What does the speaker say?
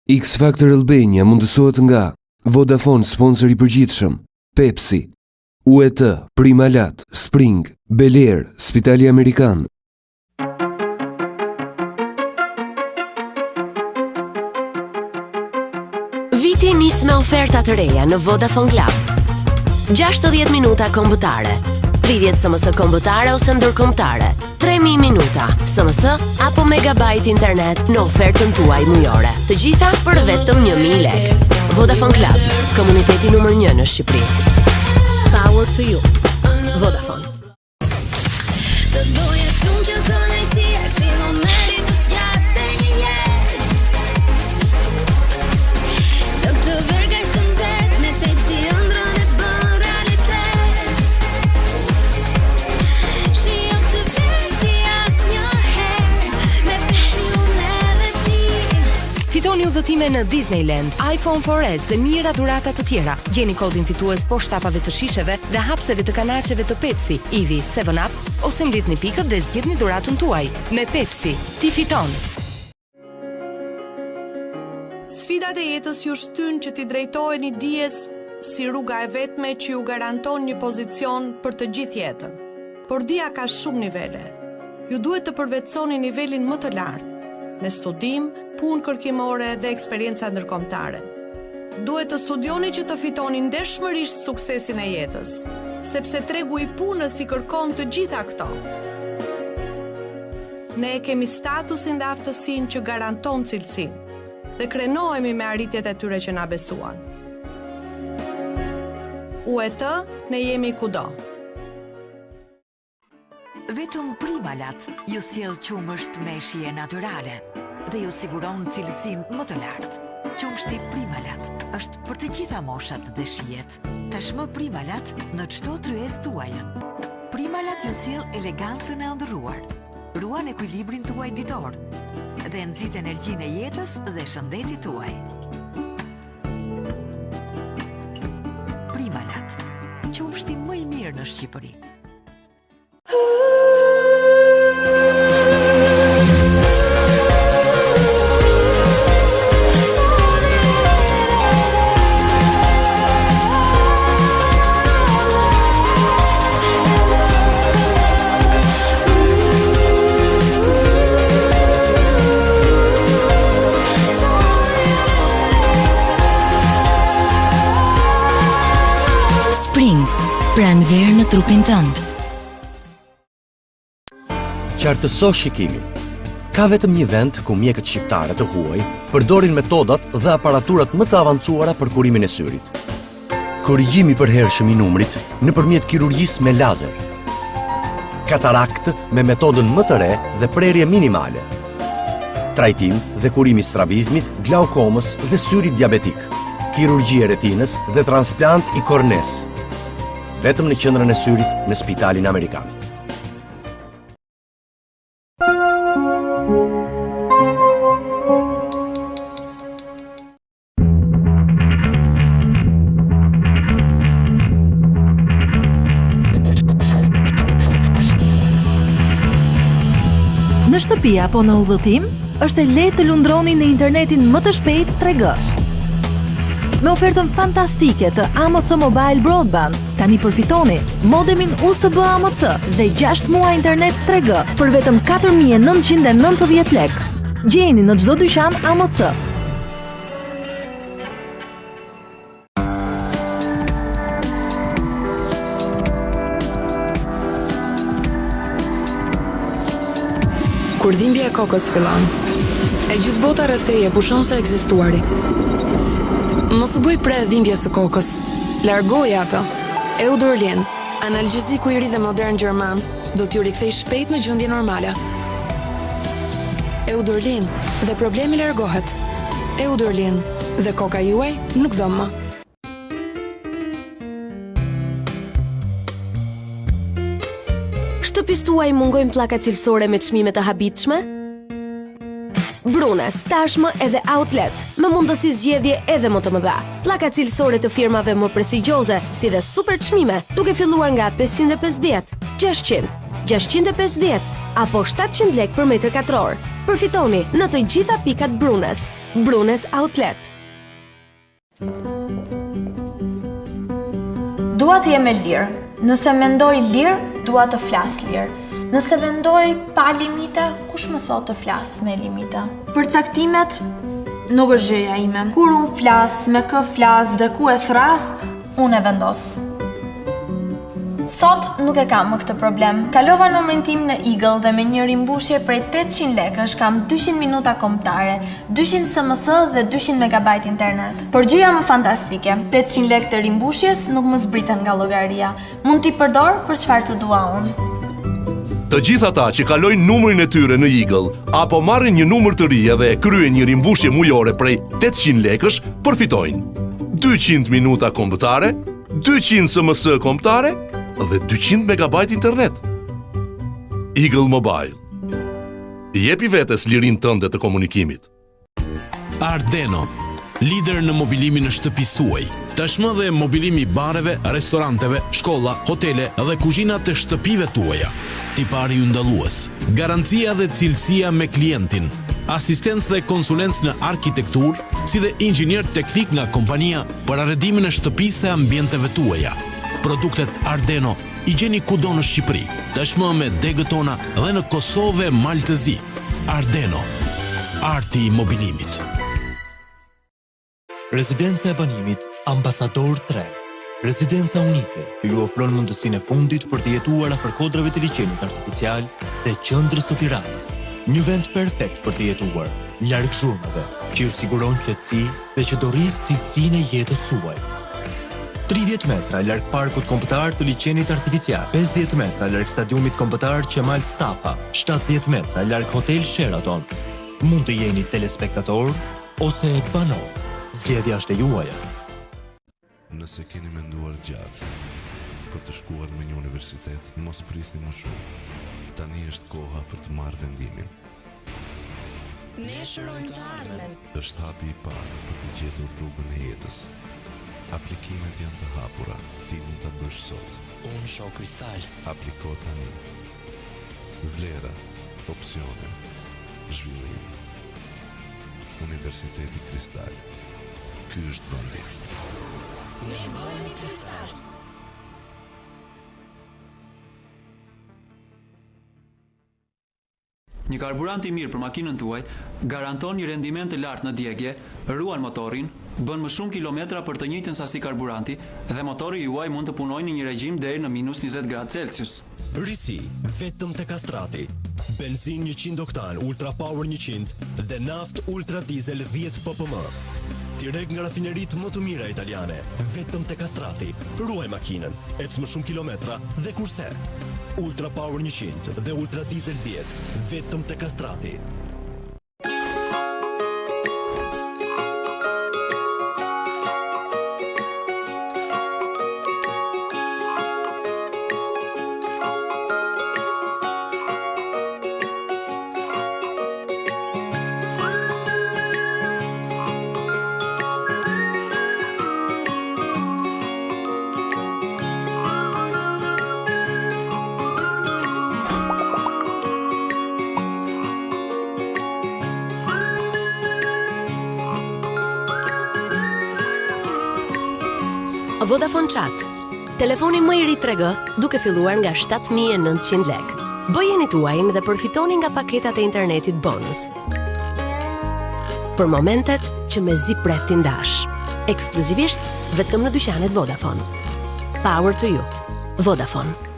X Factor Albania mundësohet nga Vodafone, sponsor i përgjithshëm, Pepsi, UET, Primalat, Spring, Bel Air, Spitali Amerikan. Viti nis me oferta të reja në Vodafone Club. 60 minuta kombëtare, 30 SMS kombëtare ose ndërkombëtare, 3000 minuta SMS apo megabajt internet në ofertën tuaj mujore. Të gjitha për vetëm 1000 lekë. Vodafone Club, komuniteti numër 1 në Shqipëri. Power to you. Vodafone. Të doja shumë që kënaqësia si momenti të zgjaste një jetë. Do të vërgash të nxehtë me Pepsi ëndrën e bën realitet. Shijo të verë si asnjëherë, me Pepsi unë edhe ti. Fitoni udhëtime në Disneyland, iPhone 4S dhe mijëra dhurata të tjera. Gjeni kodin fitues poshtë tapave të shisheve dhe hapseve të kanaçeve të Pepsi, Ivi, 7up ose ngritni pikët dhe zgjidhni dhuratën tuaj. Me Pepsi, ti fiton. Sfidat e jetës ju shtyn që t'i drejtoheni dijes si rruga e vetme që ju garanton një pozicion për të gjithë jetën. Por dia ka shumë nivele. Ju duhet të përvetësoni nivelin më të lartë, me studim, punë kërkimore dhe eksperjenca ndërkombëtare. Duhet të studioni që të fitoni ndershmërisht suksesin e jetës, sepse tregu i punës i kërkon të gjitha këto. Ne e kemi statusin dhe aftësinë që garanton cilësinë dhe krenohemi me arritjet e tyre që na besuan. UET, ne jemi kudo. Vetëm Primalat ju sjell qumësht me shije natyrale dhe ju siguron cilësinë më të lartë. Qumshti Primalat është për të gjitha moshat dhe shijet. Tashmë Primalat në çdo tryezë tuajën. Primalat ju sjell elegancën e ëndërruar, ruan ekuilibrin tuaj ditor dhe nxit energjinë e jetës dhe shëndetit tuaj. Primalat, qumshti më i mirë në Shqipëri. Pranë verë në trupin tënd. Qartëso shikimin. Ka vetëm një vend ku mjekët shqiptare të huaj përdorin metodat dhe aparaturat më të avancuara për kurimin e syrit. Korrigjimi i përhershëm i numrit nëpërmjet kirurgjisë me lazer. Katarakt me metodën më të re dhe prerje minimale. Trajtim dhe kurim i strabizmit, glaukomës dhe syrit diabetik. Kirurgji e retinës dhe transplant i kornes. Vetëm në qendrën e syrit në Spitalin Amerikan. Në shtëpi apo në udhëtim, është e lehtë të lundroni në internetin më të shpejt 3G. Me ofertën fantastike të AMC Mobile Broadband, tani përfitoni modemin USB AMC dhe 6 muaj internet 3G për vetëm 4.990 lekë. Gjeni në çdo dyqan AMC. Kur dhimbja e kokës fillon, e gjithë bota rreth teje pushon se ekzistuari. Mos u bëj pre dhimbjes së kokës. Largoji ato. Eudorlin, analgjeziku i ri dhe modern gjerman, do t'ju rikthej shpejt në gjendje normale. Eudorlin, dhe problemi largohet. Eudorlin, dhe koka juaj nuk dhom më. Shtëpisë tuaj mungojnë pllaka cilësore me çmime të habitshme? Brunes, tashmë edhe outlet, me mundësi zgjedhje edhe më të mëdha. Pllaka cilësore të firmave më prestigjioze, si dhe super çmime, duke filluar nga 550, 600, 650 apo 700 lekë për metër katror. Përfitoni në të gjitha pikat Brunes. Brunes Outlet. Dua të jem e lirë. Nëse mendoj lirë, dua të flas lirë. Nëse mendoj pa limita, kush më thot të flas me limita? Përcaktimet nuk është gjëja ime. Kur unë flas, me kë flas dhe ku e thras, unë e vendos. Sot nuk e kam më këtë problem. Kalova numrin tim në Eagle dhe me një rimbushje prej 800 lekësh kam 200 minuta kombëtare, 200 SMS dhe 200 MB internet. Por gjëja më fantastike, 800 lekë të rimbushjes nuk më zbriten nga llogaria. Mund t'i përdor për çfarë të dua unë. Të gjithë ata që kalojnë numrin e tyre në Eagle apo marrin një numër të ri dhe kryen një rimbushje mujore prej 800 lekësh, përfitojnë 200 minuta kombëtare, 200 SMS kombëtare dhe 200 MB internet. Eagle Mobile. Jepi vetes lirinë tënde të komunikimit. Ardeno, lider në mobilimin e shtëpisë tuaj. Tashmë dhe mobilimi i bareve, restoranteve, shkolla, hotele dhe kuzhinat të shtëpive tuaja. Tipari ju ndallues, garancia dhe cilësia me klientin, asistencë dhe konsulencë në arkitektur, si dhe inxhinier teknik nga kompania për arredimin e shtëpisë e ambienteve tuaja. Produktet Ardeno i gjeni kudo në Shqipëri, tashmë me degët tona dhe në Kosovë e Maltëzi. Ardeno, arti i mobilimit. Rezidenca e banimit Ambasador 3. Rezidenca unike që ju ofron mundësinë e fundit për të jetuar afër kodrave të liçenit artificial dhe qendrës së Tiranës. Një vend perfekt për të jetuar, larg zhurmave, që ju siguron qetësi dhe që do rris cilësinë e jetës suaj. 30 metra larg parkut kombëtar të liçenit artificial, 50 metra larg stadiumit kombëtar Qemal Stafa, 70 metra larg Hotel Sheraton. Mund të jeni telespektator ose banor. Zgjedhja është e juaja. Nëse keni menduar gjatë për të shkuar në një universitet, mos prisni më shumë. Tani është koha për të marrë vendimin. Ne shërojmë të ardhmen. Është hapi i parë për të gjetur rrugën e jetës. Aplikimet janë të hapura, ti mund ta bësh sot. Unë shoh Kristal. Apliko tani. Vlera, opsione, zhvillim. Universiteti Kristal. Ky është vendi. Ne bëhemi Kristal. Një karburant i mirë për makinën tuaj garanton një rendiment të lartë në djegje, ruan motorin, bën më shumë kilometra për të njëjtën sasi karburanti dhe motori juaj mund të punojë në një regjim deri në -20 gradë Celsius. Risi, vetëm te Kastrati. Benzin 100 oktan Ultra Power 100 dhe naft Ultra Diesel 10 ppm. Direkt nga rafineritë më të mira italiane, vetëm te Kastrati. Ruaj makinën, ec më shumë kilometra dhe kurse. Ultra Power 100 dhe Ultra Diesel 10, vetëm te Kastrati. Vodafone Chat, telefoni më i ri 3G, duke filluar nga 7.900 lekë. Bëjeni tuajin dhe përfitoni nga paketat e internetit bonus. Për momentet që mezi pret t'i ndash. Ekskluzivisht vetëm në dyqanet Vodafone. Power to you. Vodafone.